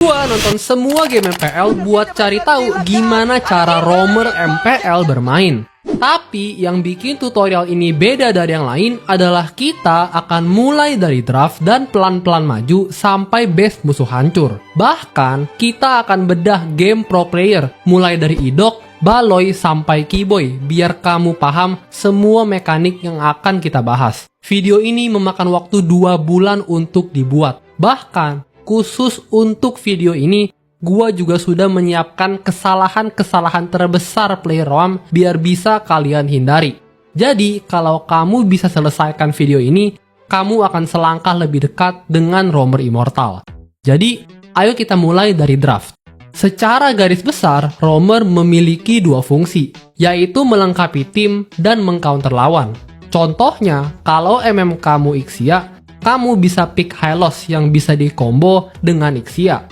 Gua nonton semua game MPL buat cari tahu gimana cara roamer MPL bermain. Tapi yang bikin tutorial ini beda dari yang lain adalah kita akan mulai dari draft dan pelan-pelan maju sampai base musuh hancur. Bahkan kita akan bedah game pro player mulai dari idok, Baloy sampai Keyboy biar kamu paham semua mekanik yang akan kita bahas. Video ini memakan waktu 2 bulan untuk dibuat. Bahkan khusus untuk video ini, gua juga sudah menyiapkan kesalahan-kesalahan terbesar player roam biar bisa kalian hindari. Jadi, kalau kamu bisa selesaikan video ini, kamu akan selangkah lebih dekat dengan roamer immortal. Jadi, ayo kita mulai dari draft. Secara garis besar, roamer memiliki 2 fungsi, yaitu melengkapi tim dan mengcounter lawan. Contohnya, kalau kamu Ixia, kamu bisa pick Hylos yang bisa di-combo dengan Ixia.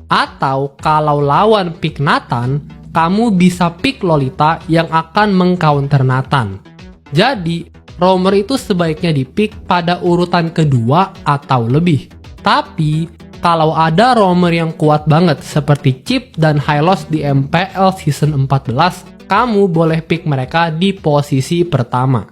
Atau kalau lawan pick Nathan, kamu bisa pick Lolita yang akan mengcounter Nathan. Jadi, roamer itu sebaiknya di-pick pada urutan kedua atau lebih. Tapi, kalau ada roamer yang kuat banget seperti Chip dan Hylos di MPL Season 14, kamu boleh pick mereka di posisi pertama.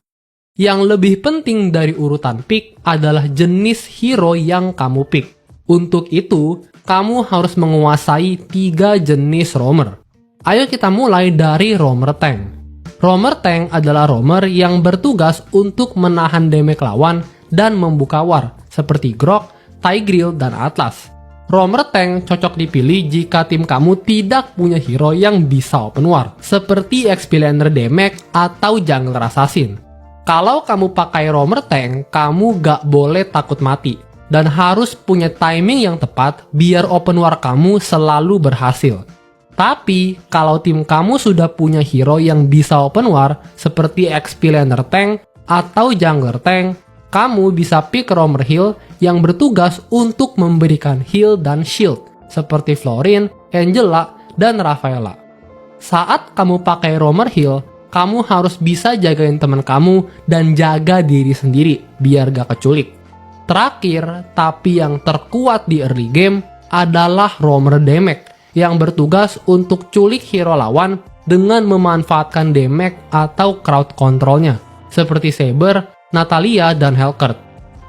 Yang lebih penting dari urutan pick adalah jenis hero yang kamu pick. Untuk itu, kamu harus menguasai 3 jenis roamer. Ayo kita mulai dari roamer tank. Roamer tank adalah roamer yang bertugas untuk menahan damage lawan dan membuka war, seperti Grok, Tigreal, dan Atlas. Roamer tank cocok dipilih jika tim kamu tidak punya hero yang bisa open war, seperti Explainer Damage atau Jungler Assassin. Kalau kamu pakai roamer tank, kamu gak boleh takut mati, dan harus punya timing yang tepat biar open war kamu selalu berhasil. Tapi, kalau tim kamu sudah punya hero yang bisa open war, seperti Explainer Tank atau Jungler Tank, kamu bisa pick roamer heal yang bertugas untuk memberikan heal dan shield, seperti Florin, Angela, dan Rafaela. Saat kamu pakai roamer heal, kamu harus bisa jagain teman kamu dan jaga diri sendiri biar gak keculik. Terakhir, tapi yang terkuat di early game adalah roamer damage yang bertugas untuk culik hero lawan dengan memanfaatkan damage atau crowd controlnya, seperti Saber, Natalia, dan Helcurt.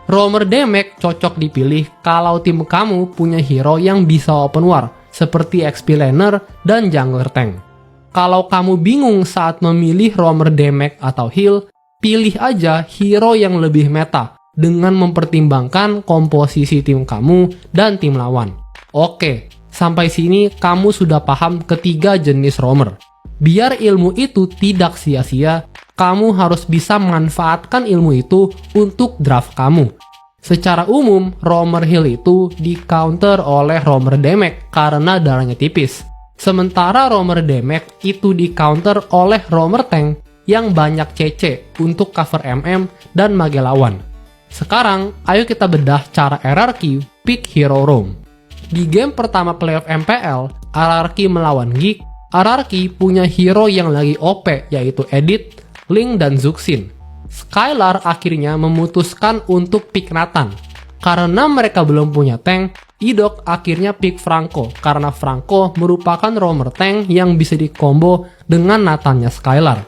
Roamer damage cocok dipilih kalau tim kamu punya hero yang bisa open war, seperti Explainer dan Jungler Tank. Kalau kamu bingung saat memilih roamer damage atau heal, pilih aja hero yang lebih meta dengan mempertimbangkan komposisi tim kamu dan tim lawan. Oke, sampai sini kamu sudah paham ketiga jenis roamer. Biar ilmu itu tidak sia-sia, kamu harus bisa memanfaatkan ilmu itu untuk draft kamu. Secara umum, roamer heal itu di-counter oleh roamer damage karena darahnya tipis. Sementara roamer damage itu di-counter oleh roamer tank yang banyak CC untuk cover dan mage lawan. Sekarang, ayo kita bedah cara RRQ pick hero roam. Di game pertama playoff MPL, RRQ melawan Geek, RRQ punya hero yang lagi OP yaitu Edith, Link, dan Zuxin. Skylar akhirnya memutuskan untuk pick Nathan. Karena mereka belum punya tank, Idok akhirnya pick Franco karena Franco merupakan roamer tank yang bisa di-combo dengan Nathannya Skylar.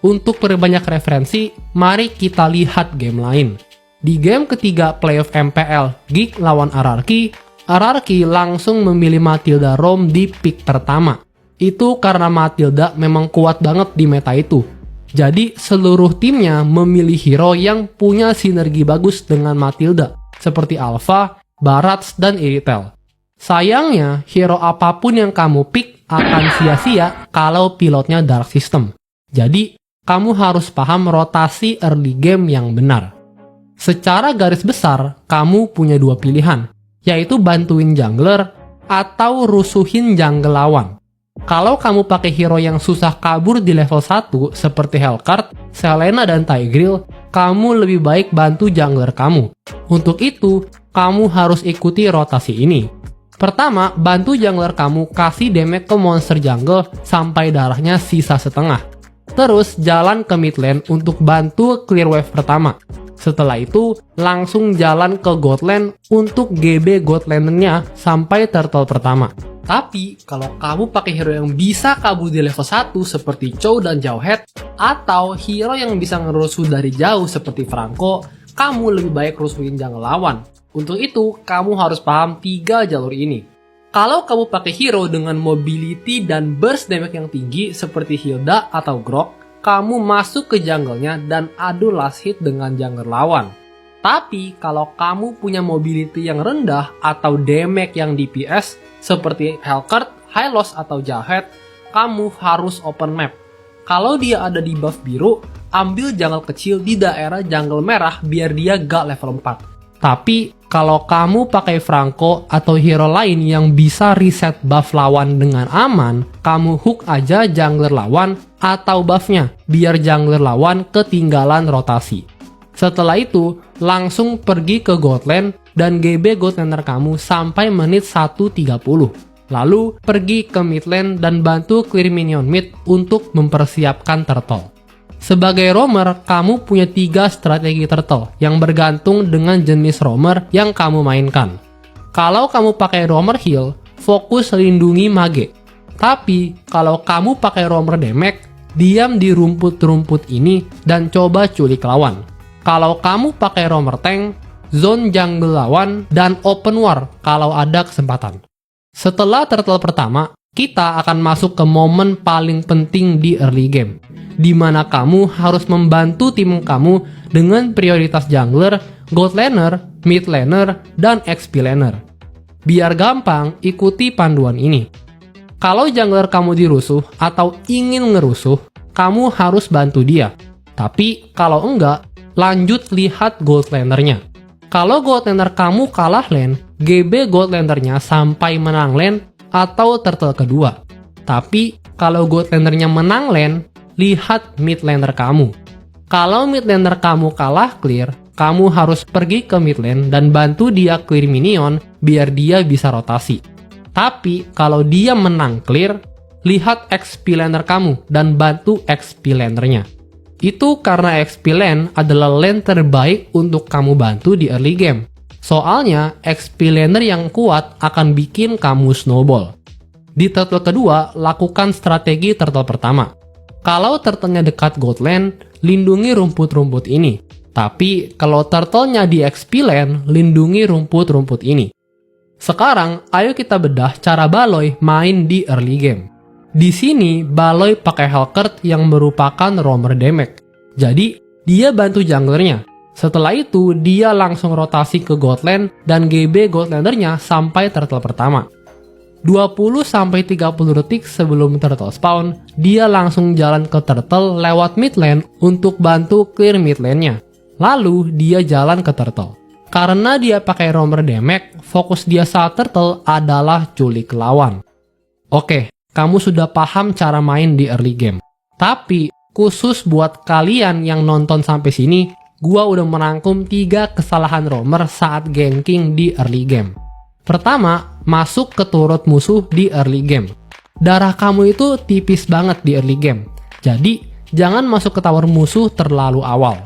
Untuk perbanyak referensi, mari kita lihat game lain. Di game ketiga playoff MPL Geek lawan RRQ, RRQ langsung memilih Matilda roam di pick pertama. Itu karena Matilda memang kuat banget di meta itu. Jadi seluruh timnya memilih hero yang punya sinergi bagus dengan Matilda, seperti Alpha, Barats, dan Iritel. Sayangnya, hero apapun yang kamu pick akan sia-sia kalau pilotnya Dark System. Jadi, kamu harus paham rotasi early game yang benar. Secara garis besar, kamu punya 2 pilihan, yaitu bantuin jungler atau rusuhin jungle lawan. Kalau kamu pakai hero yang susah kabur di level 1 seperti Helcurt, Selena, dan Tigreal, kamu lebih baik bantu jungler kamu. Untuk itu, kamu harus ikuti rotasi ini. Pertama, bantu jungler kamu kasih damage ke monster jungle sampai darahnya sisa setengah. Terus jalan ke mid lane untuk bantu clear wave pertama. Setelah itu, langsung jalan ke Godland untuk GB Godlandernya sampai turtle pertama. Tapi, kalau kamu pakai hero yang bisa kabur di level 1 seperti Chow dan Jawhead, atau hero yang bisa ngerusuh dari jauh seperti Franco, kamu lebih baik rusuhin jungle lawan. Untuk itu, kamu harus paham 3 jalur ini. Kalau kamu pakai hero dengan mobility dan burst damage yang tinggi seperti Hilda atau Grok, kamu masuk ke jungle-nya dan adu last hit dengan jungle lawan. Tapi kalau kamu punya mobility yang rendah atau damage yang DPS seperti Helcurt, Hylos atau Jawhead, kamu harus open map. Kalau dia ada di buff biru, ambil jungle kecil di daerah jungle merah biar dia gak level 4. Tapi kalau kamu pakai Franco atau hero lain yang bisa reset buff lawan dengan aman, kamu hook aja jungler lawan atau buffnya biar jungler lawan ketinggalan rotasi. Setelah itu, langsung pergi ke Godland dan GB Godlander kamu sampai menit 1.30. Lalu, pergi ke midlane dan bantu clear minion mid untuk mempersiapkan turtle. Sebagai roamer, kamu punya 3 strategi turtle yang bergantung dengan jenis roamer yang kamu mainkan. Kalau kamu pakai roamer heal, fokus lindungi mage. Tapi, kalau kamu pakai roamer damage, diam di rumput-rumput ini dan coba culik lawan. Kalau kamu pakai roamer tank, zone jungle lawan, dan open war kalau ada kesempatan. Setelah turtle pertama, kita akan masuk ke momen paling penting di early game, di mana kamu harus membantu tim kamu dengan prioritas jungler, gold laner, mid laner, dan XP laner. Biar gampang, ikuti panduan ini. Kalau jungler kamu dirusuh atau ingin ngerusuh, kamu harus bantu dia. Tapi kalau enggak, lanjut lihat gold lanernya. Kalau gold laner kamu kalah lane, GB gold lanernya sampai menang lane atau turtle kedua. Tapi kalau gold lanernya menang lane, lihat mid laner kamu. Kalau mid laner kamu kalah clear, kamu harus pergi ke mid lane dan bantu dia clear minion biar dia bisa rotasi. Tapi kalau dia menang clear, lihat XP laner kamu dan bantu XP lanernya. Itu karena XP lane adalah lane terbaik untuk kamu bantu di early game. Soalnya XP laner yang kuat akan bikin kamu snowball. Di turtle kedua, lakukan strategi turtle pertama. Kalau turtle-nya dekat gold lane, lindungi rumput-rumput ini. Tapi kalau turtle-nya di XP lane, lindungi rumput-rumput ini. Sekarang, ayo kita bedah cara Baloy main di early game. Di sini, Baloy pakai Helcurt yang merupakan roamer damage. Jadi, dia bantu junglernya. Setelah itu, dia langsung rotasi ke gold lane dan GB gold lanernya sampai turtle pertama. 20-30 detik sebelum turtle spawn, dia langsung jalan ke turtle lewat mid lane untuk bantu clear mid lane-nya. Lalu, dia jalan ke turtle. Karena dia pakai roamer damage, fokus dia saat turtle adalah culik lawan. Oke, kamu sudah paham cara main di early game. Tapi, khusus buat kalian yang nonton sampai sini, gua udah merangkum 3 kesalahan roamer saat ganking di early game. Pertama, masuk ke turret musuh di early game. Darah kamu itu tipis banget di early game. Jadi, jangan masuk ke tower musuh terlalu awal.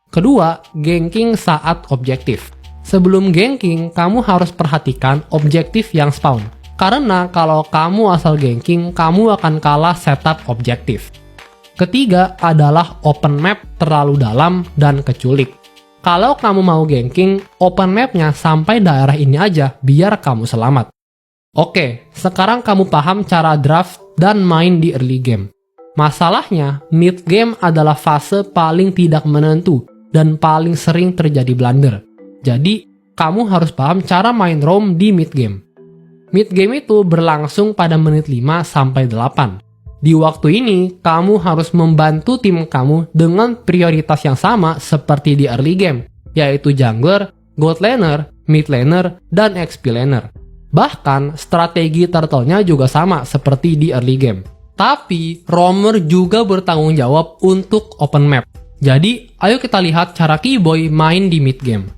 Kedua, ganking saat objektif. Sebelum ganking, kamu harus perhatikan objektif yang spawn. Karena kalau kamu asal ganking, kamu akan kalah setup objektif. Ketiga adalah open map terlalu dalam dan keculik. Kalau kamu mau ganking, open mapnya sampai daerah ini aja biar kamu selamat. Oke, sekarang kamu paham cara draft dan main di early game. Masalahnya, mid game adalah fase paling tidak menentu dan paling sering terjadi blunder. Jadi, kamu harus paham cara main roam di mid game. Mid game itu berlangsung pada menit 5-8. Di waktu ini, kamu harus membantu tim kamu dengan prioritas yang sama seperti di early game, yaitu jungler, gold laner, mid laner, dan XP laner. Bahkan, strategi turtle-nya juga sama seperti di early game. Tapi, roamer juga bertanggung jawab untuk open map. Jadi, ayo kita lihat cara Keyboy main di mid game.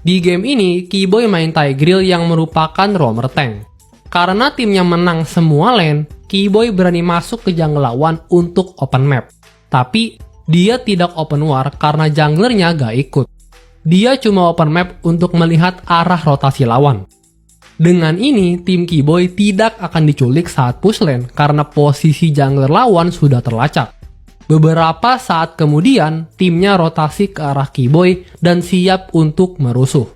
Di game ini, Keyboy main Tigreal yang merupakan roamer tank. Karena timnya menang semua lane, Keyboy berani masuk ke jungle lawan untuk open map. Tapi, dia tidak open war karena junglernya gak ikut. dia cuma open map untuk melihat arah rotasi lawan. Dengan ini, tim Kiboy tidak akan diculik saat push lane karena posisi jungler lawan sudah terlacak. Beberapa saat kemudian, timnya rotasi ke arah Kiboy dan siap untuk merusuh.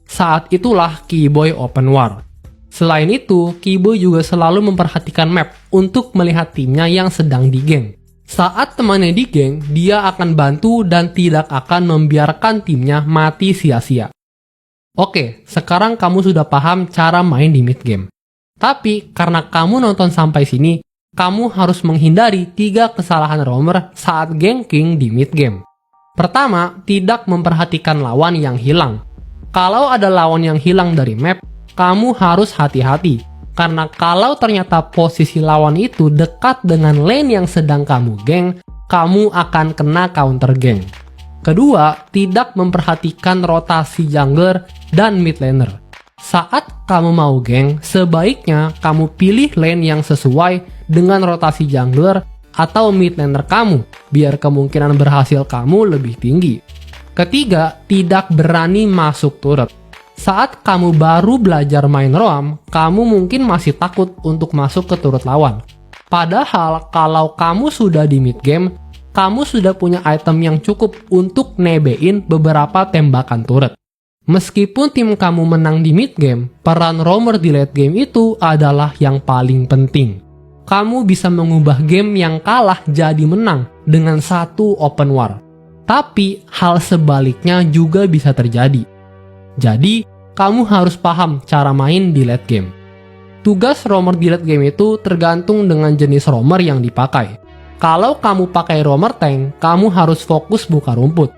Saat itulah Kiboy open war. Selain itu, Kiboy juga selalu memperhatikan map untuk melihat timnya yang sedang digeng. Saat temannya digeng, dia akan bantu dan tidak akan membiarkan timnya mati sia-sia. Oke, sekarang kamu sudah paham cara main di mid game. Tapi, karena kamu nonton sampai sini, kamu harus menghindari 3 kesalahan roamer saat ganking di mid game. Pertama, tidak memperhatikan lawan yang hilang. Kalau ada lawan yang hilang dari map, kamu harus hati-hati. Karena kalau ternyata posisi lawan itu dekat dengan lane yang sedang kamu geng, kamu akan kena counter geng. Kedua, tidak memperhatikan rotasi jungler dan mid laner. Saat kamu mau geng, sebaiknya kamu pilih lane yang sesuai dengan rotasi jungler atau mid laner kamu, biar kemungkinan berhasil kamu lebih tinggi. Ketiga, tidak berani masuk turret. Saat kamu baru belajar main roam, kamu mungkin masih takut untuk masuk ke turret lawan. Padahal kalau kamu sudah di mid game, kamu sudah punya item yang cukup untuk nebein beberapa tembakan turret. Meskipun tim kamu menang di mid game, peran roamer di late game itu adalah yang paling penting. Kamu bisa mengubah game yang kalah jadi menang dengan satu open war. Tapi hal sebaliknya juga bisa terjadi. Jadi, kamu harus paham cara main di late game. Tugas roamer di late game itu tergantung dengan jenis roamer yang dipakai. Kalau kamu pakai roamer tank, kamu harus fokus buka rumput.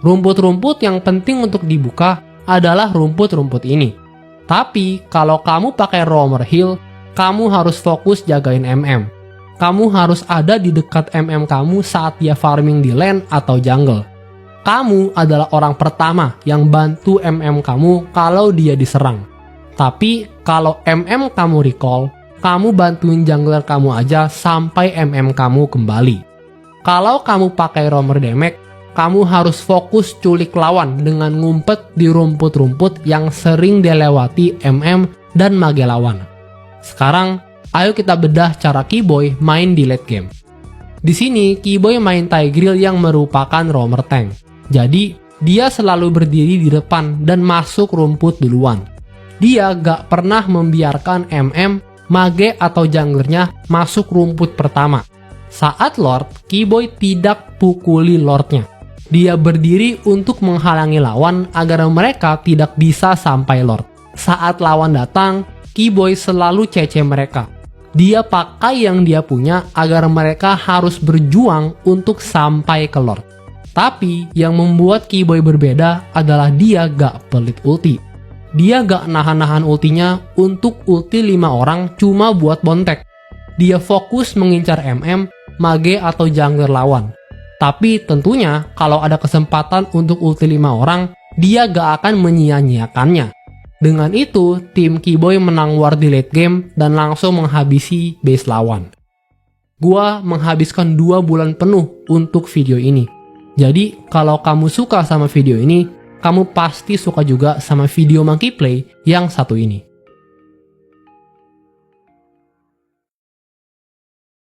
Rumput-rumput yang penting untuk dibuka adalah rumput-rumput ini. Tapi, kalau kamu pakai roamer heal, kamu harus fokus jagain MM. Kamu harus ada di dekat MM kamu saat dia farming di lane atau jungle. Kamu adalah orang pertama yang bantu MM kamu kalau dia diserang. Tapi, kalau MM kamu recall, kamu bantuin jungler kamu aja sampai MM kamu kembali. Kalau kamu pakai roamer damage, kamu harus fokus culik lawan dengan ngumpet di rumput-rumput yang sering dilewati MM dan mage lawan. Sekarang, ayo kita bedah cara Kiboy main di late game. Di sini, Kiboy main Tigreal yang merupakan roamer tank. Jadi, dia selalu berdiri di depan dan masuk rumput duluan. Dia gak pernah membiarkan MM, mage atau junglernya masuk rumput pertama. Saat Lord, Kiboy tidak pukuli Lordnya. Dia berdiri untuk menghalangi lawan agar mereka tidak bisa sampai Lord. Saat lawan datang, Kiboy selalu cece mereka. Dia pakai yang dia punya agar mereka harus berjuang untuk sampai ke Lord. Tapi yang membuat Kiboy berbeda adalah dia gak pelit ulti. Dia gak nahan-nahan ultinya untuk ulti 5 orang cuma buat bontek. Dia fokus mengincar MM, mage atau jungler lawan. Tapi tentunya kalau ada kesempatan untuk ulti 5 orang, dia gak akan menyia-nyiakannya. Dengan itu, tim Kiboy menang war di late game dan langsung menghabisi base lawan. Gua menghabiskan 2 bulan penuh untuk video ini. Jadi, kalau kamu suka sama video ini, kamu pasti suka juga sama video Monkey Play yang satu ini.